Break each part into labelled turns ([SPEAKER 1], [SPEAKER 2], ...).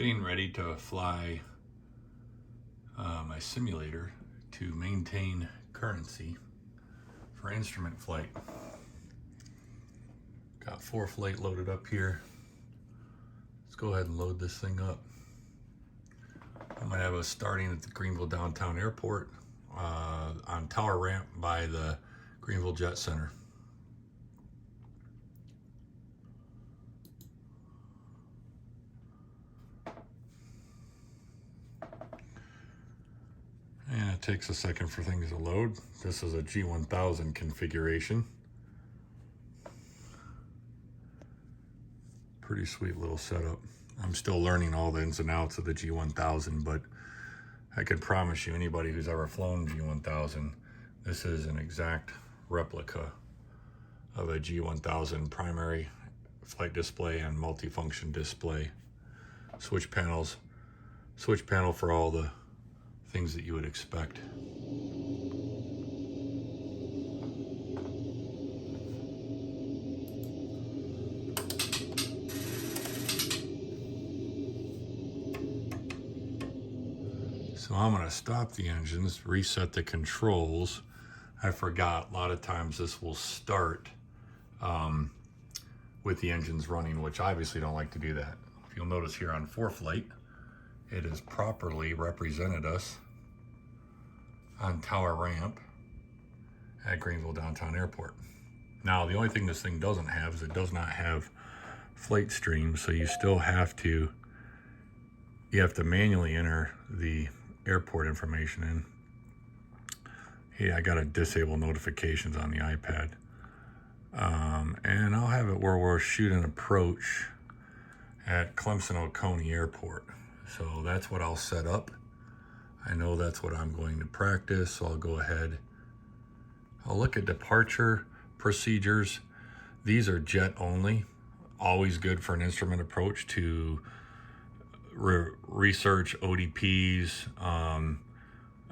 [SPEAKER 1] Getting ready to fly my simulator to maintain currency for instrument flight. Got 4 flight loaded up here. Let's go ahead and load this thing up. I'm gonna have us starting at the Greenville Downtown Airport on tower ramp by the Greenville Jet Center. And it takes a second for things to load. This is a G1000 configuration. Pretty sweet little setup. I'm still learning all the ins and outs of the G1000, but I can promise you, anybody who's ever flown G1000, this is an exact replica of a G1000 primary flight display and multifunction display. Switch panel for all the things that you would expect. So I'm going to stop the engines, reset the controls. I forgot, a lot of times this will start with the engines running, which I obviously don't like to do that. If you'll notice here on 4 flight, it has properly represented us on tower ramp at Greenville Downtown Airport. Now, the only thing this thing doesn't have is it does not have flight stream, so you still have to, manually enter the airport information in. Hey, I got to disable notifications on the iPad. And I'll have it where we'll shoot an approach at Clemson-Oconee Airport. So that's what I'll set up. I know that's what I'm going to practice, so I'll go ahead. I'll look at departure procedures. These are jet only. Always good for an instrument approach to research ODPs,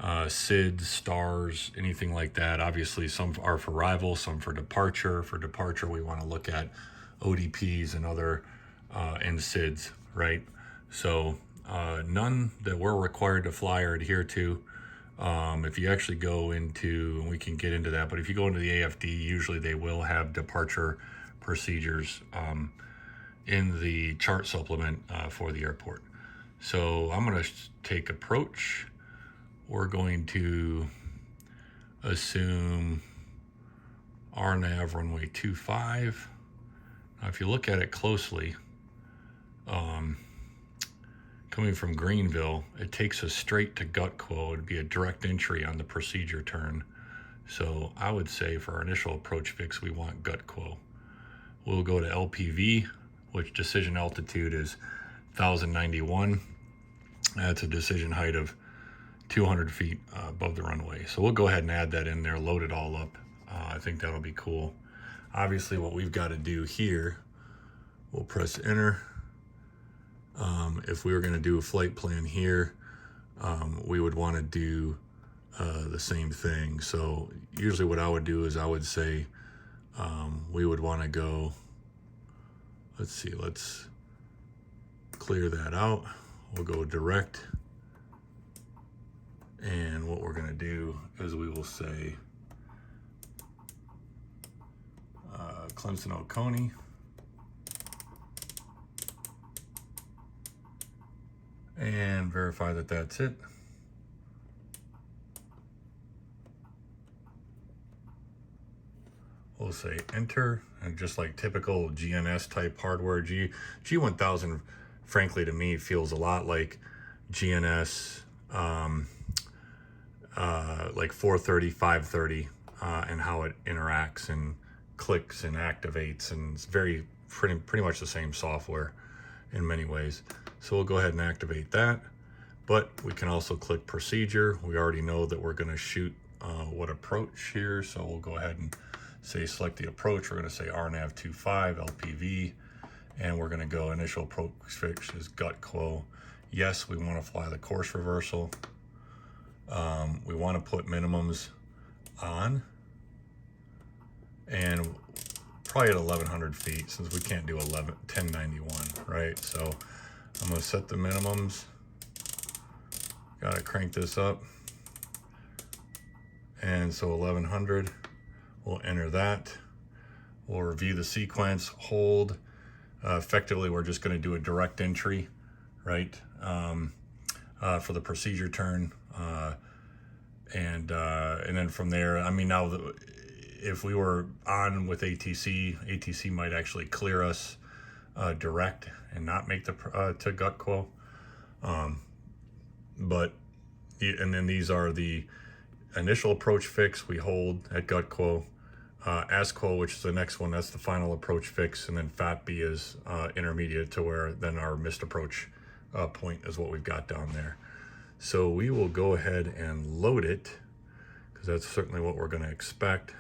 [SPEAKER 1] SIDS, stars, anything like that. Obviously, some are for arrival, some for departure. For departure, we want to look at ODPs and other and SIDS, right? So none that we're required to fly or adhere to. If you actually go into, and we can get into that, but if you go into the AFD, usually they will have departure procedures in the chart supplement for the airport. So I'm going to take approach. We're going to assume RNAV runway 25. Now, if you look at it closely, coming from Greenville, it takes us straight to GUTQO. It'd be a direct entry on the procedure turn. So I would say for our initial approach fix, we want GUTQO. We'll go to LPV, which decision altitude is 1,091. That's a decision height of 200 feet above the runway. So we'll go ahead and add that in there, load it all up. I think that'll be cool. Obviously, what we've got to do here, we'll press enter. If we were going to do a flight plan here, we would want to do the same thing. So usually what I would do is I would say we would want to go, let's see, let's clear that out. We'll go direct. And what we're going to do is we will say Clemson-Oconee. And verify that that's it. We'll say enter, and just like typical GNS type hardware, G1000, frankly, to me, feels a lot like GNS, like 430, 530, and how it interacts and clicks and activates, and it's pretty much the same software in many ways. So we'll go ahead and activate that, but we can also click procedure. We already know that we're going to shoot what approach here, so we'll go ahead and say select the approach. We're going to say RNAV 25 LPV, and we're going to go initial approach fix is GUTQO. Yes, we want to fly the course reversal. We want to put minimums on, and probably at 1,100 feet, since we can't do 1091, right? So I'm gonna set the minimums. Gotta crank this up. And so 1100, we'll enter that. We'll review the sequence, hold. Effectively, we're just gonna do a direct entry, right? For the procedure turn. And then from there, I mean, now if we were on with ATC might actually clear us direct and not make the to gut quo. And then these are the initial approach fix we hold at gut quo, as quo, which is the next one, that's the final approach fix, and then fat B is intermediate, to where then our missed approach point is what we've got down there. So we will go ahead and load it, because that's certainly what we're going to expect.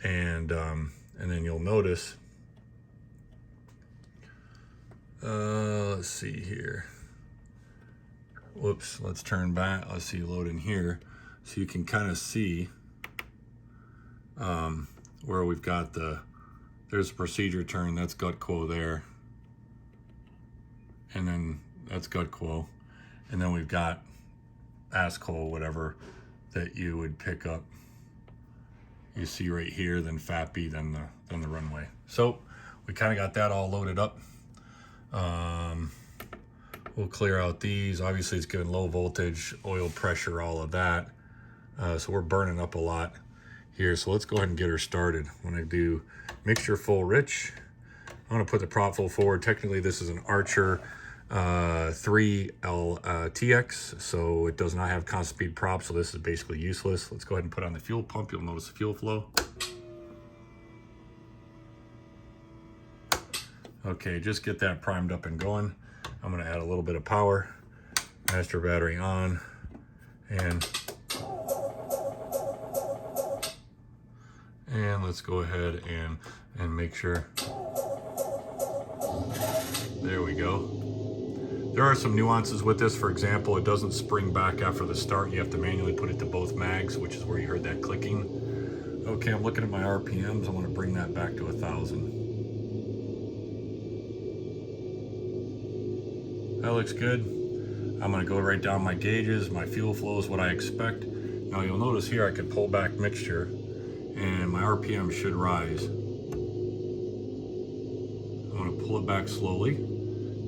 [SPEAKER 1] And then you'll notice, let's see here. Whoops, let's turn back. Let's see, loading here. So you can kind of see where we've got there's a procedure turn, that's gut quo there. And then that's gut quo. And then we've got as quo, whatever, that you would pick up. You see right here, then fat B, then the runway. So we kind of got that all loaded up. We'll clear out these. Obviously, it's giving low voltage, oil pressure, all of that. So we're burning up a lot here. So let's go ahead and get her started. When I do mixture full rich, I'm going to put the prop full forward. Technically, this is an Archer 3LTX, so it does not have constant speed prop, so this is basically useless. Let's go ahead and put on the fuel pump. You'll notice the fuel flow. Okay, just get that primed up and going. I'm going to add a little bit of power. Master battery on, and let's go ahead and make sure. There we go. There are some nuances with this. For example, it doesn't spring back after the start. You have to manually put it to both mags, which is where you heard that clicking. Okay, I'm looking at my RPMs. I want to bring that back to 1,000. That looks good. I'm going to go right down my gauges. My fuel flow is what I expect. Now you'll notice here I can pull back mixture and my RPM should rise. I'm going to pull it back slowly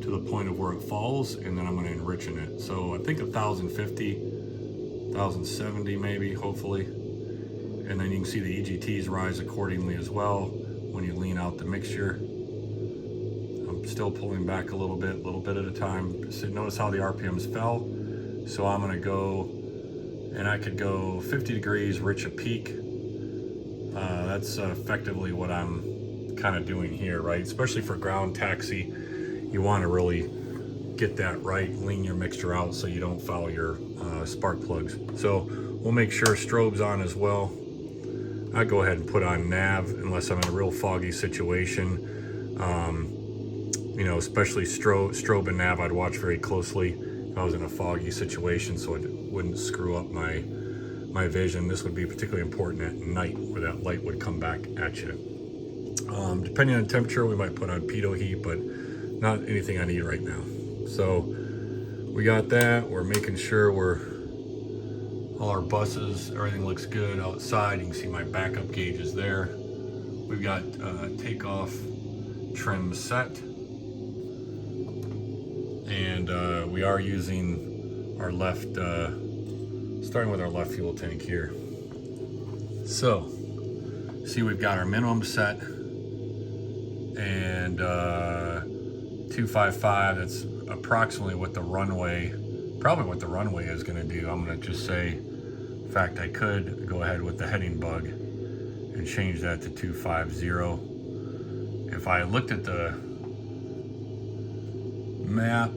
[SPEAKER 1] to the point of where it falls, and then I'm going to enrich in it. So I think 1,050, 1,070 maybe, hopefully. And then you can see the EGTs rise accordingly as well when you lean out the mixture. I'm still pulling back a little bit at a time. So notice how the RPMs fell. So I'm going to go, and I could go 50 degrees, rich a peak. That's effectively what I'm kind of doing here, right? Especially for ground taxi, you want to really get that right, lean your mixture out so you don't foul your spark plugs. So we'll make sure strobe's on as well. I go ahead and put on nav unless I'm in a real foggy situation. You know, especially strobe and nav, I'd watch very closely if I was in a foggy situation, so it wouldn't screw up my vision. This would be particularly important at night, where that light would come back at you. Depending on temperature, we might put on pitot heat, but not anything I need right now. So we got that. We're making sure all our buses, everything looks good outside. You can see my backup gauges there. We've got takeoff trim set. And we are using our left, starting with our left fuel tank here. So, see, we've got our minimum set, and 255, that's approximately what the runway, probably what the runway is going to do. I'm going to just say, in fact, I could go ahead with the heading bug and change that to 250. If I looked at the map,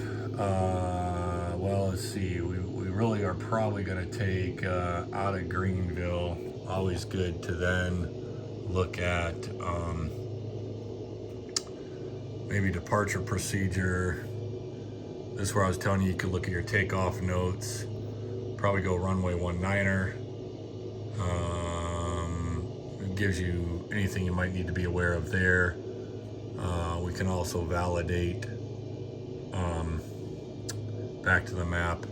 [SPEAKER 1] well, let's see, we really are probably going to take out of Greenville. Always good to then look at maybe departure procedure. This is where I was telling you could look at your takeoff notes. Probably go runway 19er. It gives you anything you might need to be aware of there. We can also validate Back to the map,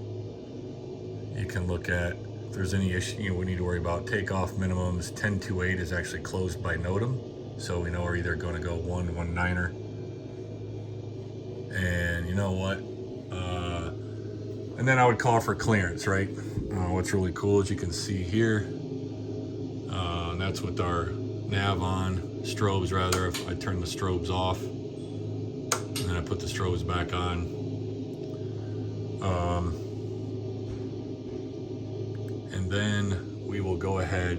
[SPEAKER 1] you can look at if there's any issue we need to worry about. Takeoff minimums 1028 is actually closed by NOTAM, so we know we're either going to go 119er. And you know what? And then I would call for clearance, right? What's really cool is you can see here, that's with our nav on, strobes rather. If I turn the strobes off, and then I put the strobes back on. And then we will go ahead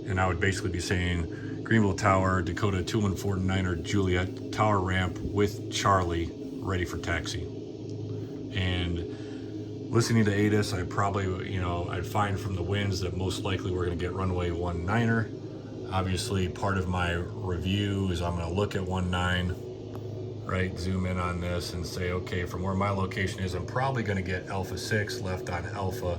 [SPEAKER 1] and I would basically be saying Greenville Tower, Dakota 2149er Juliet, tower ramp with Charlie, ready for taxi. And listening to ATIS, I probably, I'd find from the winds that most likely we're going to get runway 19er. Obviously, part of my review is I'm going to look at 19, right? Zoom in on this and say, okay, from where my location is, I'm probably going to get Alpha 6 left on Alpha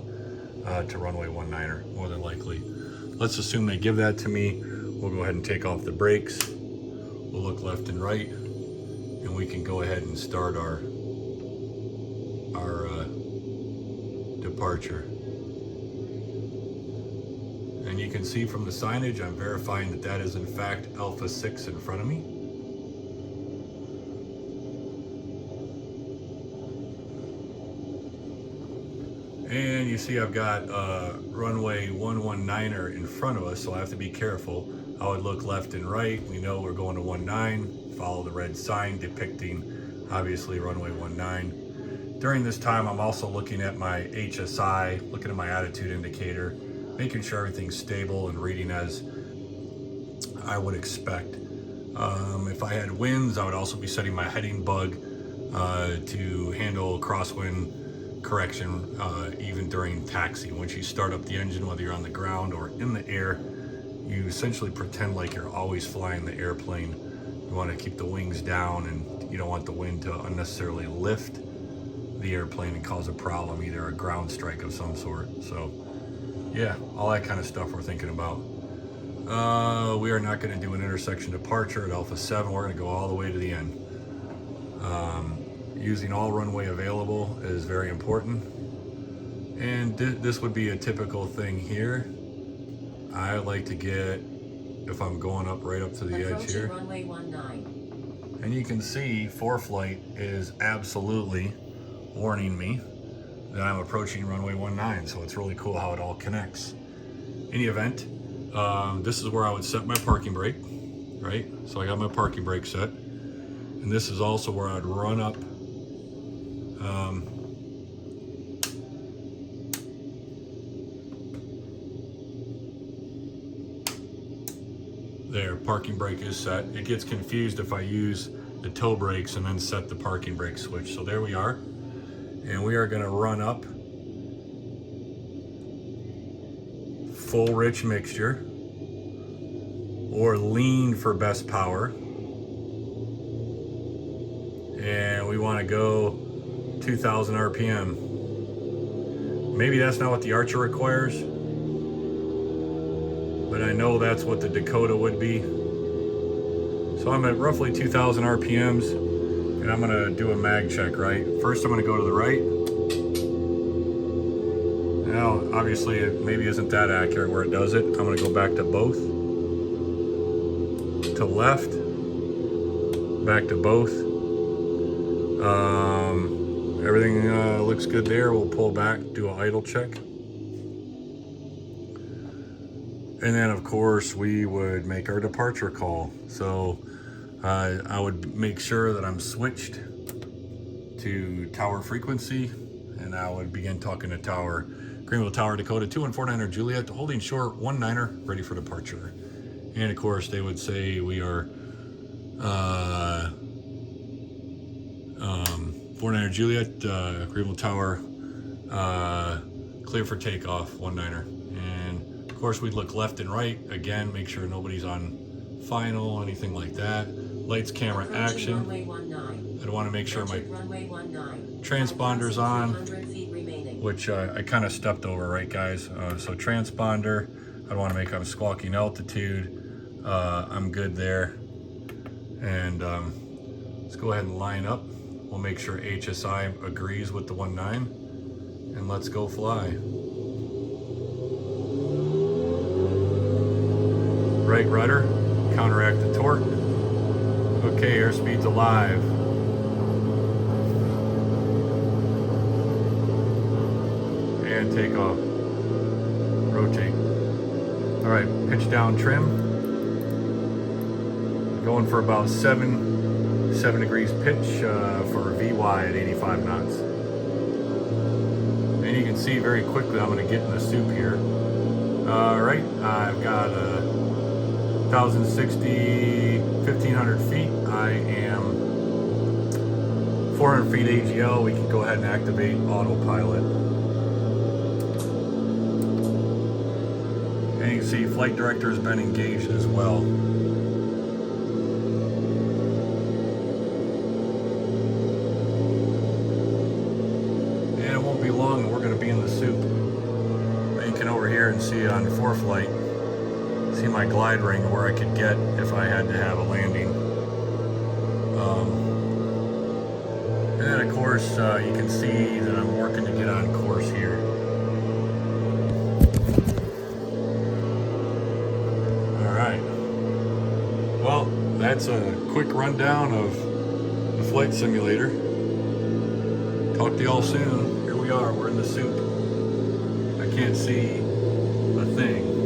[SPEAKER 1] to runway 19er, more than likely. Let's assume they give that to me. We'll go ahead and take off the brakes. We'll look left and right, and we can go ahead and start our departure. And you can see from the signage, I'm verifying that that is in fact Alpha 6 in front of me. And you see I've got runway 119er in front of us, so I have to be careful. I would look left and right. We know we're going to 19, follow the red sign depicting obviously runway 19. During this time, I'm also looking at my HSI, looking at my attitude indicator, making sure everything's stable and reading as I would expect. If I had winds, I would also be setting my heading bug to handle crosswind correction even during taxi. Once you start up the engine, whether you're on the ground or in the air, you essentially pretend like you're always flying the airplane. You want to keep the wings down, and you don't want the wind to unnecessarily lift the airplane and cause a problem, either a ground strike of some sort. So yeah, all that kind of stuff we're thinking about. We are not going to do an intersection departure at Alpha 7. We're going to go all the way to the end. Using all runway available is very important. And this would be a typical thing here. I like to get, if I'm going up right up to the edge here.
[SPEAKER 2] Runway 19.
[SPEAKER 1] And you can see ForeFlight is absolutely warning me that I'm approaching runway 19. So it's really cool how it all connects. In any event, this is where I would set my parking brake, right? So I got my parking brake set. And this is also where I'd run up there, parking brake is set. It gets confused if I use the toe brakes and then set the parking brake switch. So there we are. And we are gonna run up full rich mixture or lean for best power. And we wanna go 2000 RPM. Maybe that's not what the Archer requires, but I know that's what the Dakota would be. So I'm at roughly 2000 RPMs, and I'm gonna do a mag check, right? First I'm gonna go to the right. Now, obviously it maybe isn't that accurate where it does it. I'm gonna go back to both. To left, back to both. Everything looks good there. We'll pull back, do an idle check. And then of course we would make our departure call. So I would make sure that I'm switched to tower frequency, and I would begin talking to tower. Greenville Tower, Dakota 2149er Juliet, holding short 19er, ready for departure. And of course they would say we are 49er Juliet, Greenville Tower, clear for takeoff, 19er. And of course we'd look left and right, again, make sure nobody's on final, anything like that. Lights, camera, action. I'd want to make sure my transponder's on, which I kind of stepped over, right guys? So transponder, I'd want to make I'm squawking altitude. I'm good there. And let's go ahead and line up. We'll make sure HSI agrees with the 1.9, and let's go fly. Right rudder, counteract the torque. Okay, airspeed's alive. And take off. Rotate. All right, pitch down trim. Going for about 7 degrees pitch for VY at 85 knots. And you can see very quickly I'm going to get in the soup here. All right, I've got 1,060, 1,500 feet. I am 400 feet AGL. We can go ahead and activate autopilot. And you can see flight director has been engaged as well. And it won't be long and we're going to be in the soup. You can over here and see on ForeFlight, see my glide ring where I could get if I had to have a landing. And then of course you can see that I'm working to get on course here. Alright, well that's a quick rundown of the flight simulator. Talk to y'all soon. Here we are, we're in the soup. I can't see a thing.